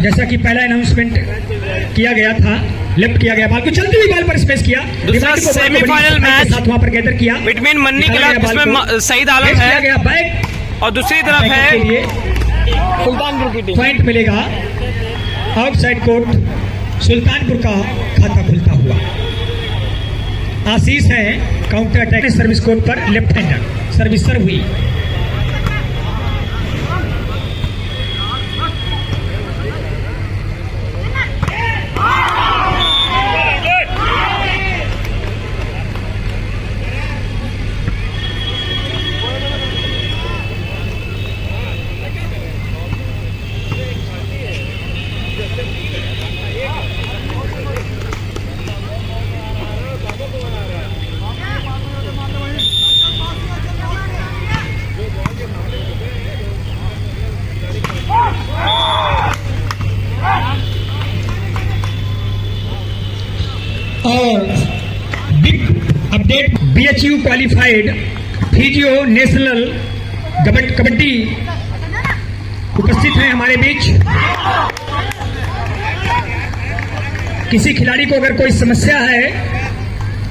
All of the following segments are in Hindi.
जैसा कि पहला अनाउंसमेंट किया गया था, लेफ्ट किया गया, बॉल को चलती हुई बॉल पर स्पेस किया। दूसरा सेमीफाइनल मैच साथ वहां पर गैदर किया बिटवीन मन्नी क्लब जिसमें सईद आलम किया गया है बैक और दूसरी तरफ है सुल्तानपुर की टीम। पॉइंट मिलेगा आउटसाइड कोर्ट, सुल्तानपुर का खाता खुलता हुआ। आशीष है काउंटर अटैक सर्विस कोर्ट पर, लेफ्ट हैंडर सर्विस सर्व हुई। और big update, BHU qualified physio national kabaddi उपस्थित हैं हमारे बीच। किसी खिलाड़ी को अगर कोई समस्या है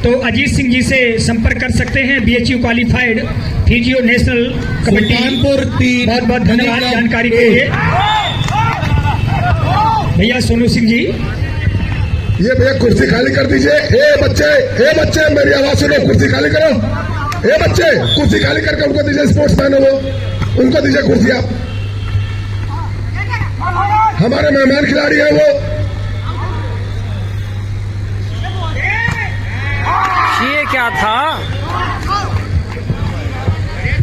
तो अजीत सिंह जी से संपर्क कर सकते हैं। BHU qualified physio national kabaddi. बहुत बहुत धन्यवाद जानकारी के लिए भैया सोनू सिंह जी। ये भैया कुर्सी खाली कर दीजिए। ए बच्चे मेरी आवाज सुनो, कुर्सी खाली करो। ए बच्चे कुर्सी खाली करके उनको दीजिए, स्पोर्ट्समैन है वो, उनको दीजिए कुर्सी। आप हमारे मेहमान खिलाड़ी हैं वो। ये क्या था?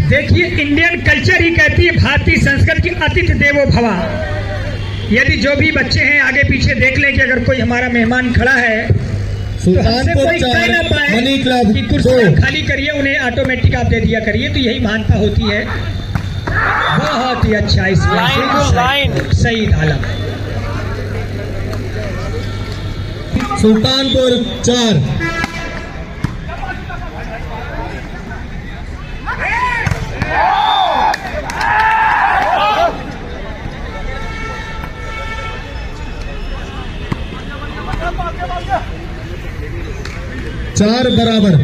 देखिए, इंडियन कल्चर ही कहती है, भारतीय संस्कृति अतिथि देवो भवा। यदि जो भी बच्चे हैं आगे पीछे देख लें कि अगर कोई हमारा मेहमान खड़ा है तो हमसे कोई कह ना पाए कि कुर्सी खाली करिए, उन्हें ऑटोमेटिक आप दे दिया करिए। तो यही मानता होती है। बहुत ही अच्छा इसमें सईद आलम। सुल्तानपुर 4। चार बराबर।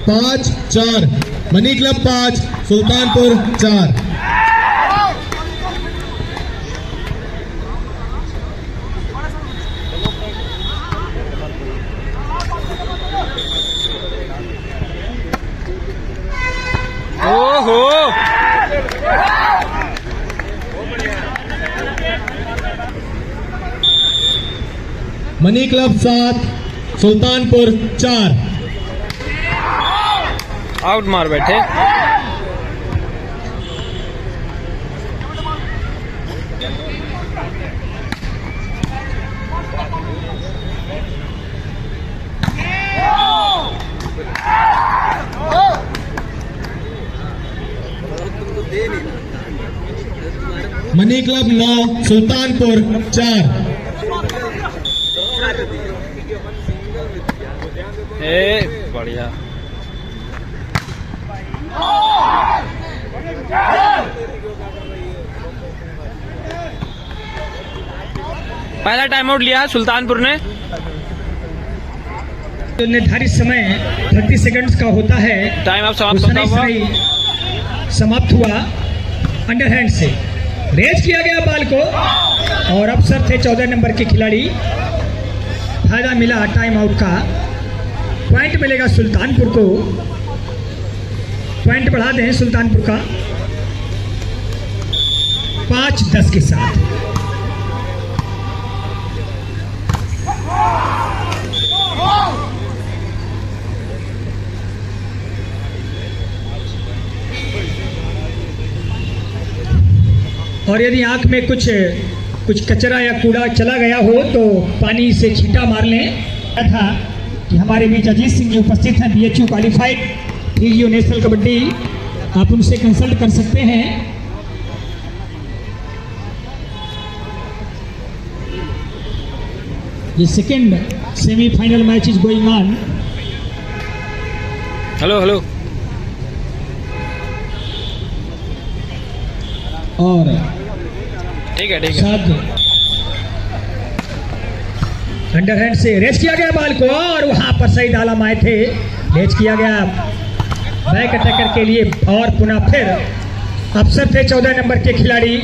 पांच 4, मनी क्लब 5, सुल्तानपुर 4। ओहो, मनी क्लब 7, सुल्तानपुर 4। आउट मार बैठे। Money club 9, Sultanpur 4। बढ़िया। पहला टाइम आउट लिया सुल्तानपुर ने। निर्धारित समय 30 सेकंड्स का होता है। टाइम अब समाप्त होता हुआ समाप्त हुआ। अंडरहैंड से रेज किया गया बॉल को और अफसर थे 14 नंबर के खिलाड़ी। फायदा मिला टाइम आउट का। पॉइंट मिलेगा सुल्तानपुर को। पॉइंट बढ़ा दें सुल्तानपुर का 5-10 के साथ। और यदि आंख में कुछ कचरा या कूड़ा चला गया हो तो पानी से छींटा मार लें। था कि हमारे बीच अजीत सिंह जी उपस्थित हैं, BHU qualified physio national kabaddi. आप उनसे कंसल्ट कर सकते हैं। ये second Semi-final match is going on. Hello hello और ठीक है साथ अंडरहैंड से रेस किया गया बॉल को और वहां पर सईद आलम आए थे, रेस किया गया बैक अटैकर के लिए और पुनः फिर अफसर थे 14 नंबर के खिलाड़ी,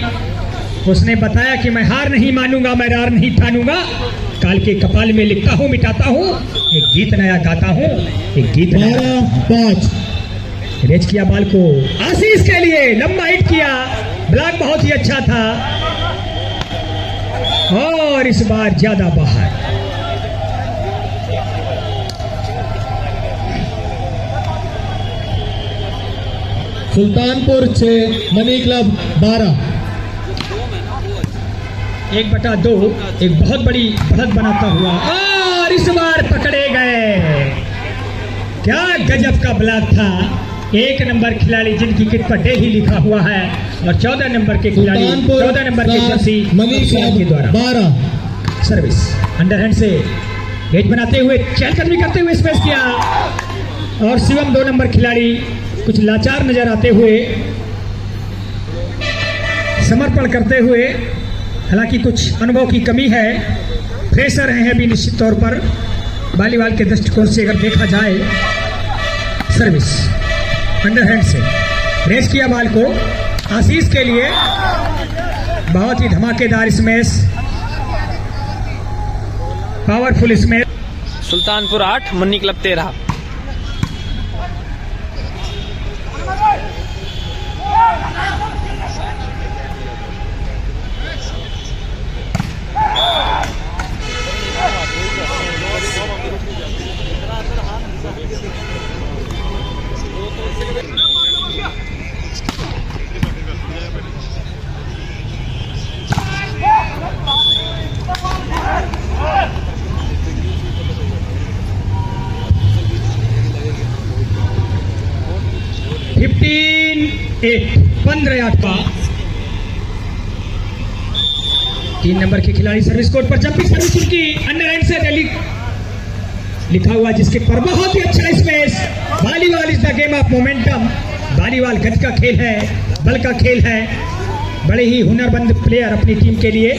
उसने बताया कि मैं हार नहीं मानूंगा, मैं हार नहीं ठानूंगा, काल के कपाल में लिखता हूँ मिटाता हूँ, एक गीत नया गाता हूँ, एक गीत नया। 5 रेच किया बॉल को आशीष के लिए, लंबा हिट किया, ब्लॉक बहुत ही अच्छा था और इस बार ज्यादा बाहर। Sultanpur 6 money club 12। 1/2 एक बहुत बड़ी बढ़त बनाता हुआ और इस बार पकड़े गए। क्या गजब का ब्लॉक था, 1 नंबर खिलाड़ी जिनकी किट पर डेली लिखा हुआ है और 14 नंबर के खिलाड़ी 14 नंबर के जर्सी मनी अफसर के क्लब द्वारा 12। सर्विस अंडरहैंड से गेट बनाते हुए चहलकदमी करते हुए स्पेस किया और शिवम 2 नंबर खिलाड़ी कुछ लाचार नजर आते हुए समर्पण करते हुए, हालांकि कुछ अनुभव की कमी है, फ्रेशर हैं अभी निश्चित तौर पर वॉलीबॉल के दृष्टिकोण से अगर देखा जाए। सर्विस अंडरहैंड से रेस किया बॉल को आशीष के लिए, बहुत ही धमाकेदार स्मैश, पावरफुल स्मैश। सुल्तानपुर 8 मन्नी क्लब 13। एक 15-8 का 3 नंबर के खिलाड़ी सर्विस कोर्ट पर जंपिंग सर्विस की अंडरहैंड से रैली लिखा हुआ, जिसके पर बहुत ही अच्छा space. Volleyball is the game of momentum, volleyball गति का खेल है, बल का खेल है। बड़े ही हुनरमंद प्लेयर अपनी टीम के लिए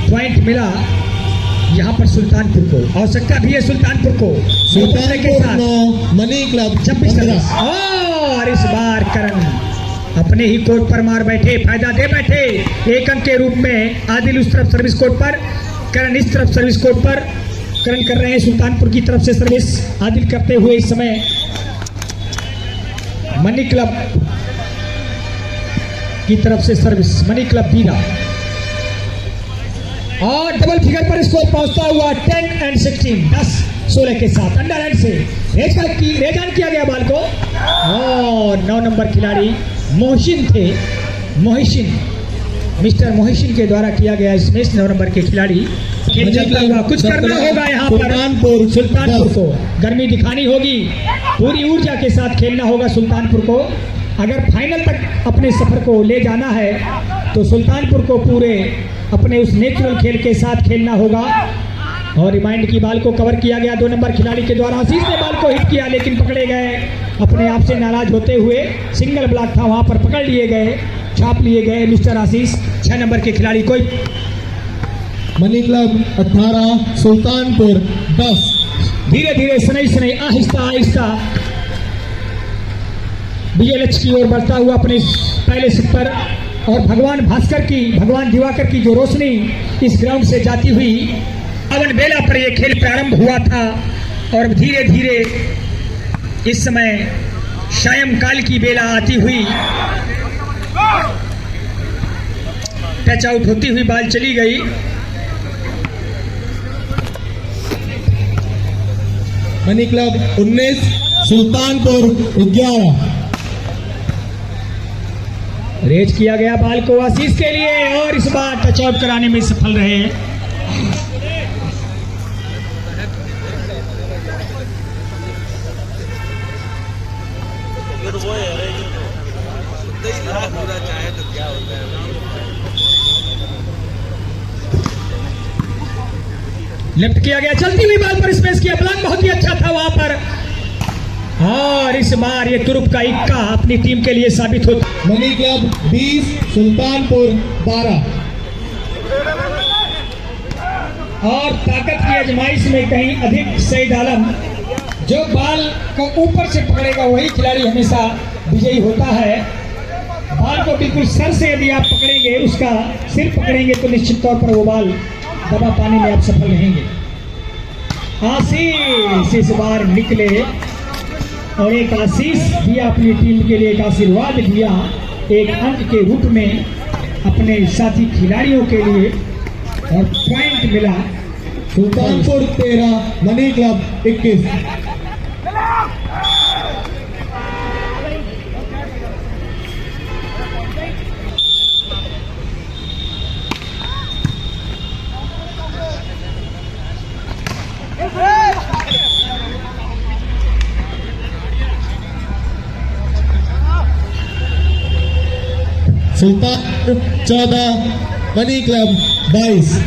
पॉइंट मिला यहाँ पर सुल्तानपुर को, आवश्यकता भी है सुल्तानपुर को। Sultanpur 9 money club 15। और इस बार करण अपने ही कोर्ट पर मार बैठे, फायदा दे बैठे 1 अंक के रूप में। आदिल उस तरफ सर्विस कोर्ट पर, करण इस तरफ सर्विस कोर्ट पर। करण कर रहे हैं सुल्तानपुर की तरफ से सर्विस, आदिल करते हुए इस समय मनी क्लब की तरफ से सर्विस, मनी क्लब 12 और डबल फिगर पर स्कोर पहुंचता हुआ 10 और 16 के साथ अंडरहैंड से रेजान किया गया बॉल को और 9 नंबर खिलाड़ी मोहसिन थे, मिस्टर मोहसिन के द्वारा किया गया इसमें 9 नंबर के खिलाड़ी खेल चलता हुआ। कुछ करना होगा यहाँ पर सुल्तानपुर को, गर्मी दिखानी होगी, पूरी ऊर्जा के साथ खेलना होगा सुल्तानपुर को। अगर फाइनल तक अपने सफर को ले जाना है तो सुल्तानपुर को पूरे अपने उस नेचुरल खेल के साथ खेलना होगा। और रिमाइंड की बॉल को कवर किया गया 2 नंबर खिलाड़ी के द्वारा, आशीष ने बॉल को हिट किया लेकिन पकड़े गए, अपने आप से नाराज होते हुए। सिंगल ब्लॉक था, वहां पर पकड़ लिए गए, छाप लिए गए मिस्टर आशीष। 6 नंबर के खिलाड़ी कोई मनी क्लब 18 सुल्तानपुर 10। धीरे धीरे सनई आहिस्ता आहिस्ता बीएलएच की ओर बढ़ता हुआ अपने पहले सिप पर, और भगवान दिवाकर की जो रोशनी इस ग्राउंड से जाती हुई अवन बेला पर यह खेल प्रारंभ हुआ था और धीरे धीरे इस समय सायंकाल की बेला आती हुई टच आउट होती हुई बॉल चली गई। Money club 19 Sultanpur 11। रेज किया गया बॉल को आशीष के लिए और इस बार टच आउट कराने में सफल रहे। लेफ्ट किया गया, चलती हुई बॉल पर स्पेस किया, ब्लॉक बहुत ही अच्छा था वहां पर। और इस बार ये तुरुप का इक्का अपनी टीम के लिए साबित होता। Money club 20 Sultanpur 12। और ताकत की आजमाइश में कहीं अधिक सईद आलम, जो बॉल को ऊपर से पकड़ेगा वही खिलाड़ी हमेशा विजयी होता है। बॉल को बिल्कुल सर से यदि आप पकड़ेंगे, उसका सिर पकड़ेंगे, तो निश्चित तौर पर वो बॉल दबा पाने में आप सफल रहेंगे। आशीष इस बार निकले और एक आशीष दिया अपनी टीम के लिए, एक आशीर्वाद दिया एक अंक के रूप में अपने साथी खिलाड़ियों के लिए, और पॉइंट मिला Sultanpur 13 money club 21। Sultanpur 14 money club 22।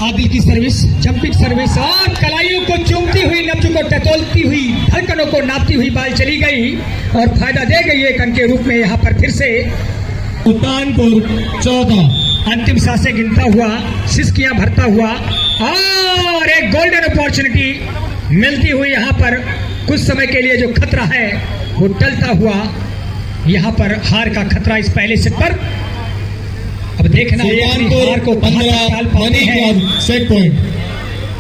Adil की सर्विस, जंपिंग सर्विस, और कलाइयों को चूमती हुई, नब्ज को टटोलती हुई, धड़कनों को नापती हुई बॉल चली गई और फायदा दे गई एक अंक के रूप में। यहाँ पर फिर से सुल्तानपुर 14 अंतिम सांसें गिनता हुआ, सिसकियां भरता हुआ, और एक गोल्डन अपॉर्चुनिटी मिलती हुई। यहाँ पर कुछ समय के लिए जो खतरा है वो टलता हुआ, यहाँ पर हार का खतरा इस पहले सेट पर। अब देखना है हार को 15 मनी क्लब सेट पॉइंट।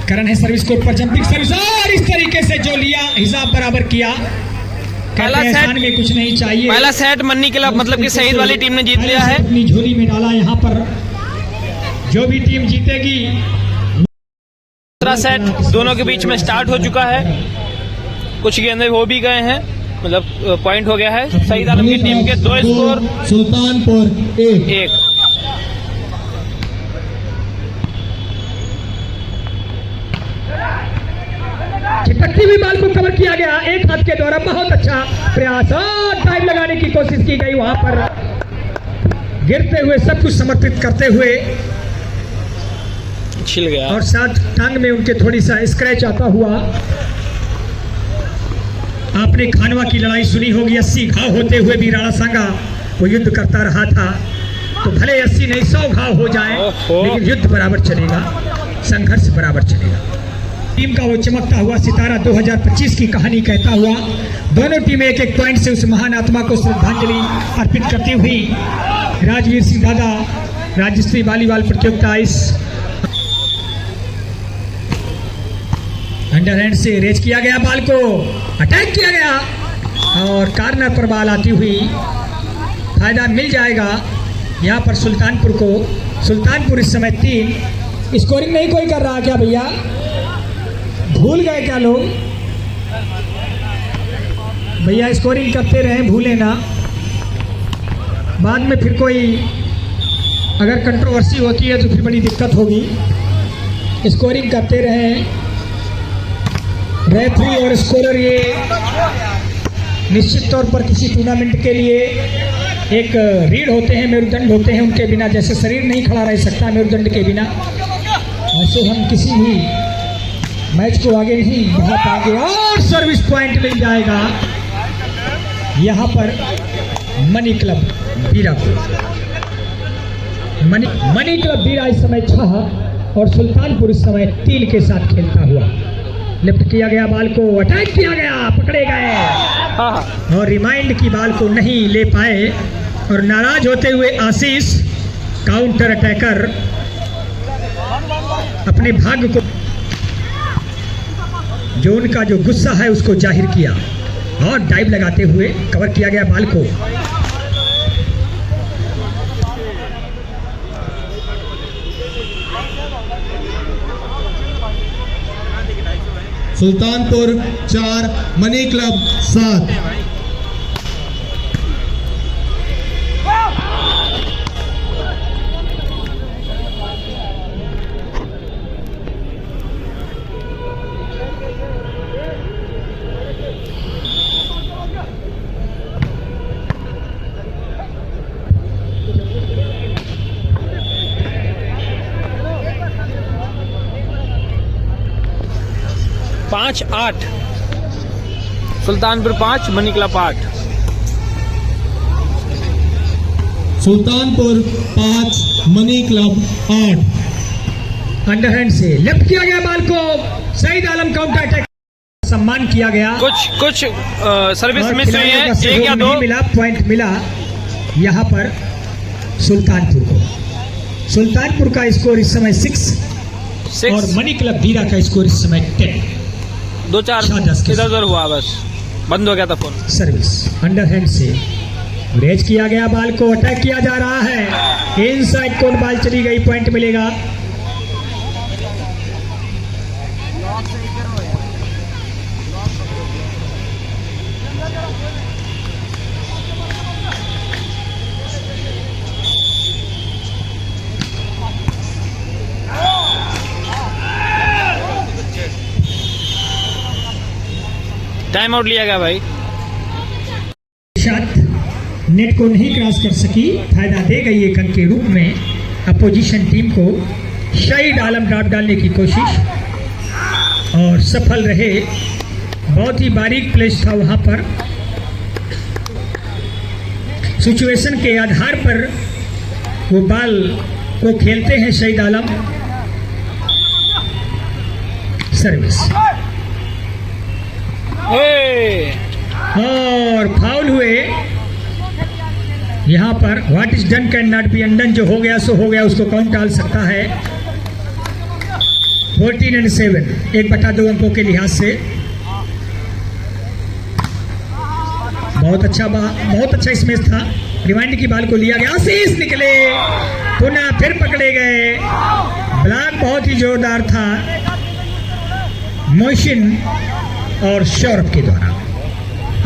करण है सर्विस कोर्ट पर, जंपिंग सर्विस, और इस तरीके से जो लिया हिसाब बराबर किया। पहला सेट में कुछ नहीं चाहिए। पहला सेट मन्नी क्लब मतलब कि शहीद वाली टीम ने जीत लिया है। अपनी झोली में डाला। यहाँ पर जो भी टीम जीतेगी, दूसरा सेट दोनों के बीच में स्टार्ट हो चुका है। कुछ गेंदे हो भी गए हैं, मतलब पॉइंट हो गया है शहीद आलम की टीम के। 2 स्कोर सुल्तानपुर 1। चिपकती हुई बॉल को कवर किया गया एक हाथ के द्वारा, बहुत अच्छा प्रयास, और टाइम लगाने की कोशिश की गई। वहां पर गिरते हुए सब कुछ समर्पित करते हुए, छिल गया, और साथ टांग में उनके थोड़ी सा स्क्रैच आता हुआ। आपने खानवा की लड़ाई सुनी होगी, 80 घाव होते हुए भी राणा सांगा वो युद्ध करता रहा था। तो भले 80 नहीं 100 घाव हो जाए, लेकिन युद्ध बराबर चलेगा, संघर्ष बराबर चलेगा। टीम का वो चमकता हुआ सितारा 2025 की कहानी कहता हुआ, दोनों टीमें एक एक पॉइंट से उस महान आत्मा को श्रद्धांजलि अर्पित करती हुई राजवीर सिंह दादा राज्य स्तरीय वॉलीबॉल प्रतियोगिता इस अंडरहैंड से रेज किया गया, बॉल को अटैक किया गया, और कार्नर पर बॉल आती हुई फायदा मिल जाएगा यहाँ पर सुल्तानपुर को। सुल्तानपुर इस समय 3। स्कोरिंग नहीं कोई कर रहा क्या भैया? भूल गए क्या लोग? भैया स्कोरिंग करते रहे, भूले ना, बाद में फिर कोई अगर कंट्रोवर्सी होती है तो फिर बड़ी दिक्कत होगी। स्कोरिंग करते रहे। रेफरी और स्कोरर ये निश्चित तौर पर किसी टूर्नामेंट के लिए एक रीढ़ होते हैं, मेरुदंड होते हैं। उनके बिना जैसे शरीर नहीं खड़ा रह सकता मेरुदंड के बिना, ऐसे हम किसी भी मैच को आगे नहीं बढ़ा पाएंगे। और सर्विस पॉइंट मिल जाएगा यहाँ पर मनी क्लब बीरा को। मनी क्लब बीरा इस समय 6 और सुल्तानपुर इस समय 3 के साथ खेलता हुआ। लिफ्ट किया गया, बॉल को अटैक किया गया, पकड़े गए और रिमाइंड की बॉल को नहीं ले पाए, और नाराज होते हुए आशीष काउंटर अटैकर अपने भाग्य को, जो उनका जो गुस्सा है उसको जाहिर किया, और डाइव लगाते हुए कवर किया गया बॉल को। Sultanpur 4 money club 7। 5-8 Sultanpur 5 money club 8। Sultanpur 5 money club 8। Underhand से लेफ्ट किया गया बॉल को, सईद आलम काउंटर अटैक सम्मान किया गया। कुछ सर्विस और मिस हुई है, खिलाड़ियों का 1 या 2 नहीं मिला, पॉइंट मिला यहाँ पर सुल्तानपुर को। सुल्तानपुर का स्कोर इस समय 6 और मनी क्लब धीरा का स्कोर इस समय 10। 2-4 10 इधर उधर हुआ, बस बंद हो गया था फोन। सर्विस अंडरहैंड से रेज किया गया, बॉल को अटैक किया जा रहा है, इनसाइड कोर्ट बॉल चली गई, पॉइंट मिलेगा। टाइम आउट लिया गया भाई। शॉट नेट को नहीं क्रॉस कर सकी, फायदा दे गई एक अंक के रूप में अपोजिशन टीम को। शहीद आलम ड्रॉप डालने की कोशिश और सफल रहे, बहुत ही बारीक प्लेस था वहां पर। सिचुएशन के आधार पर वो बॉल को खेलते हैं शहीद आलम। सर्विस और फाउल हुए यहां पर। What is done can not be undone, जो हो गया सो हो गया, उसको कौन टाल सकता है। 14-7 1/2 अंकों के लिहाज से बहुत अच्छा इसमें था। रिवाइंड की बॉल को लिया गया, आशीष निकले, पुनः फिर पकड़े गए। ब्लॉक बहुत ही जोरदार था मोहसिन और सौरभ के द्वारा,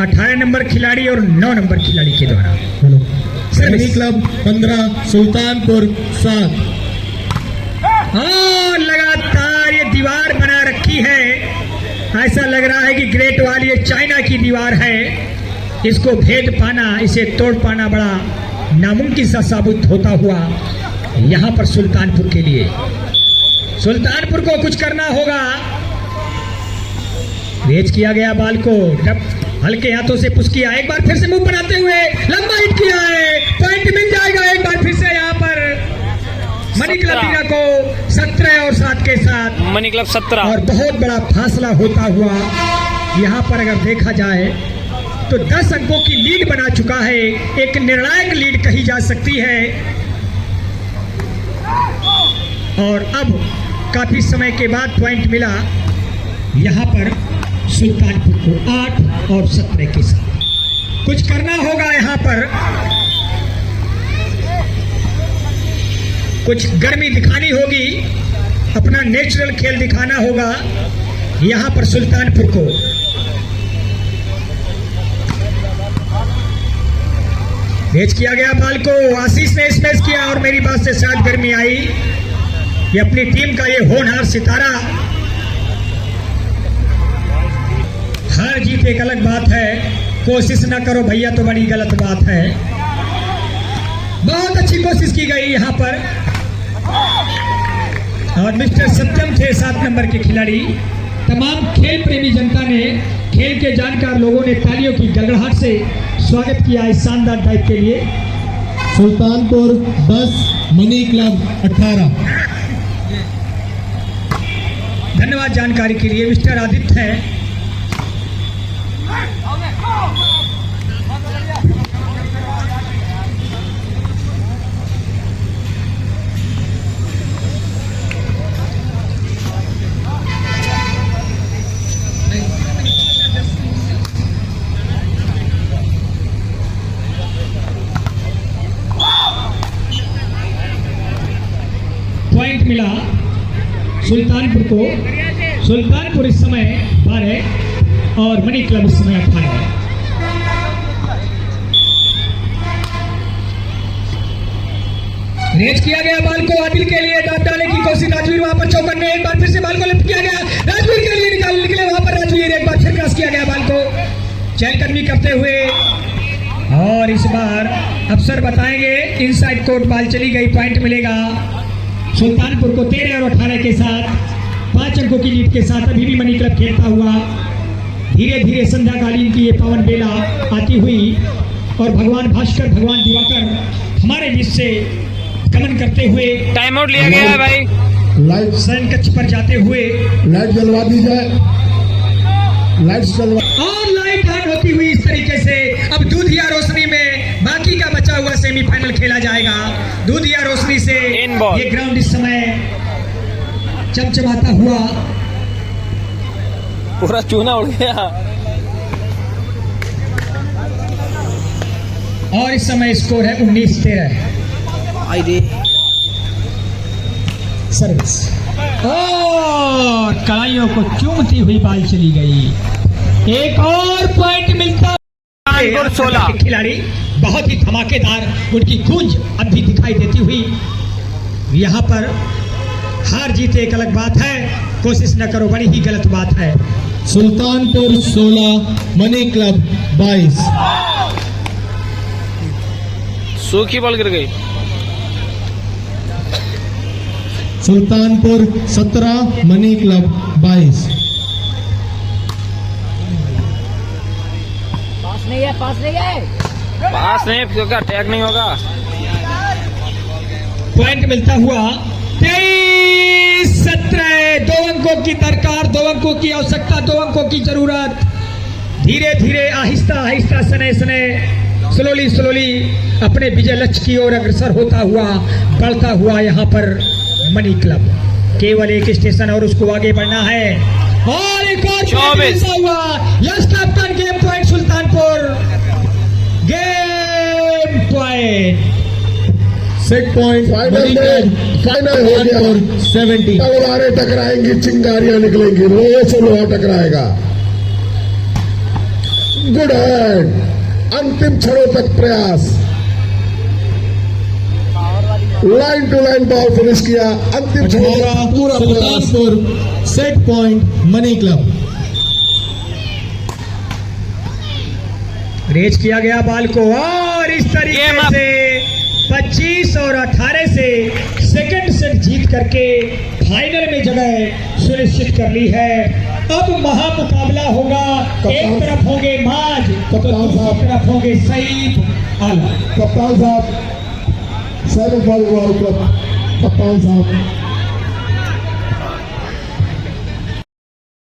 18 नंबर खिलाड़ी और 9 नंबर खिलाड़ी के द्वारा। Money club 15 Sultanpur 7। और लगातार ये दीवार बना रखी है, ऐसा लग रहा है कि ग्रेट वॉल ये चाइना की दीवार है। इसको भेद पाना, इसे तोड़ पाना बड़ा नामुमकिन सा साबित होता हुआ यहाँ पर सुल्तानपुर के लिए। सुल्तानपुर को कुछ करना होगा। रेज किया गया बॉल को, हल्के हाथों से पुश किया, एक बार फिर से मुंह बनाते हुए लंबा हिट किया है, पॉइंट मिल जाएगा एक बार फिर से यहाँ पर मनी क्लब धीरा को 17 और 7 के साथ। मनी क्लब 17 और बहुत बड़ा फासला होता हुआ यहाँ पर अगर देखा जाए तो 10 अंकों की लीड बना चुका है। एक निर्णायक लीड कही जा सकती है। और अब काफी समय के बाद पॉइंट मिला यहाँ पर सुल्तानपुर को 8 और 17 के साथ। कुछ करना होगा यहाँ पर, कुछ गर्मी दिखानी होगी, अपना नेचुरल खेल दिखाना होगा यहाँ पर सुल्तानपुर को। भेज किया गया बॉल को, आशीष ने स्मैश किया और मेरी बात से शायद गर्मी आई। ये अपनी टीम का ये होनहार सितारा, हार जीत एक अलग बात है, कोशिश ना करो भैया तो बड़ी गलत बात है। बहुत अच्छी कोशिश की गई यहाँ पर और मिस्टर सत्यम थे 7 नंबर के खिलाड़ी। तमाम खेल प्रेमी जनता ने, खेल के जानकार लोगों ने तालियों की गड़गड़ाहट से स्वागत किया इस शानदार ड्राइव के लिए। Sultanpur 10 money club 18। धन्यवाद जानकारी के लिए। मिस्टर आदित्य है। पॉइंट मिला सुल्तानपुर को। सुल्तानपुर इस समय 12 और मनी क्लब इस समय 18। रेज किया गया बॉल को आदिल के लिए, ड्रॉप डालने की कोशिश, राजवीर वहां पर चौकन में, एक बार फिर से बॉल को लिफ्ट किया गया, राजवीर के लिए निकले वहां पर राजवीर, एक बार फिर क्रॉस किया गया बॉल को चहलकदमी करते हुए। और इस बार अफसर बताएंगे, इनसाइड कोर्ट बॉल चली गई, पॉइंट मिलेगा सुल्तानपुर को 13 और 18 के साथ। 5 अंकों की लीड के साथ अभी भी मनी क्लब खेलता हुआ धीरे धीरे संध्या कालीन की ये पवन बेला आती हुई और भगवान भास्कर भगवान दिवाकर हमारे बीच से गमन करते हुए टाइम आउट लिया गया है भाई। लाइट शयन कक्ष पर जाते हुए लाइट जलवा दी जाए, लाइट जलवा। और लाइट ऑन होती हुई इस तरीके से अब दूधिया रोशनी में बाकी का बचा हुआ सेमीफाइनल खेला जाएगा। दूधिया रोशनी से इन बॉल। ये ग्राउंड इस समय चमचमाता हुआ पूरा चूना उड़ गया। और इस समय स्कोर है 19-13 सर्विस और कलाइयों को चूमती हुई बाल चली गई। एक और पॉइंट मिलता कानपुर 16 के खिलाड़ी बहुत ही धमाकेदार उनकी गूंज अब भी दिखाई देती हुई। यहाँ पर हार जीत एक अलग बात है, कोशिश न करो बड़ी ही गलत बात है। Sultanpur 16 money club 22। सूखी बॉल गिर गई। Sultanpur 17 money club 22। पास नहीं होगा, टैग नहीं होगा। पॉइंट मिलता हुआ 23-17। 2 अंकों की दरकार, 2 अंकों की आवश्यकता, 2 अंकों की जरूरत। धीरे धीरे आहिस्ता आहिस्ता सने सने स्लोली अपने विजय लक्ष्य की ओर अग्रसर होता हुआ बढ़ता हुआ यहाँ पर मनी क्लब केवल एक स्टेशन और उसको आगे बढ़ना है। और एक और 24 हुआ yes captain game point Sultanpur game point set point final में फाइनल हो गया और 70। तलवारें टकराएंगी, चिंगारियां निकलेंगी, लोहे से लोहा टकराएगा। गुड हैंड, अंतिम क्षणों तक प्रयास, line to line ball finish किया। अंतिम क्षणों तक पूरा प्रयास। Sultanpur set point money club. Raise किया गया बॉल को और इस तरीके से 25 और 18 से सेकंड सेट जीत करके फाइनल में जगह सुनिश्चित कर ली है। अब महामुकाबला होगा। एक तरफ होंगे माज तो दूसरी तरफ होंगे सईद आलम। कप्तान साहब, 7 फॉर वर्ल्ड कप, कप्तान साहब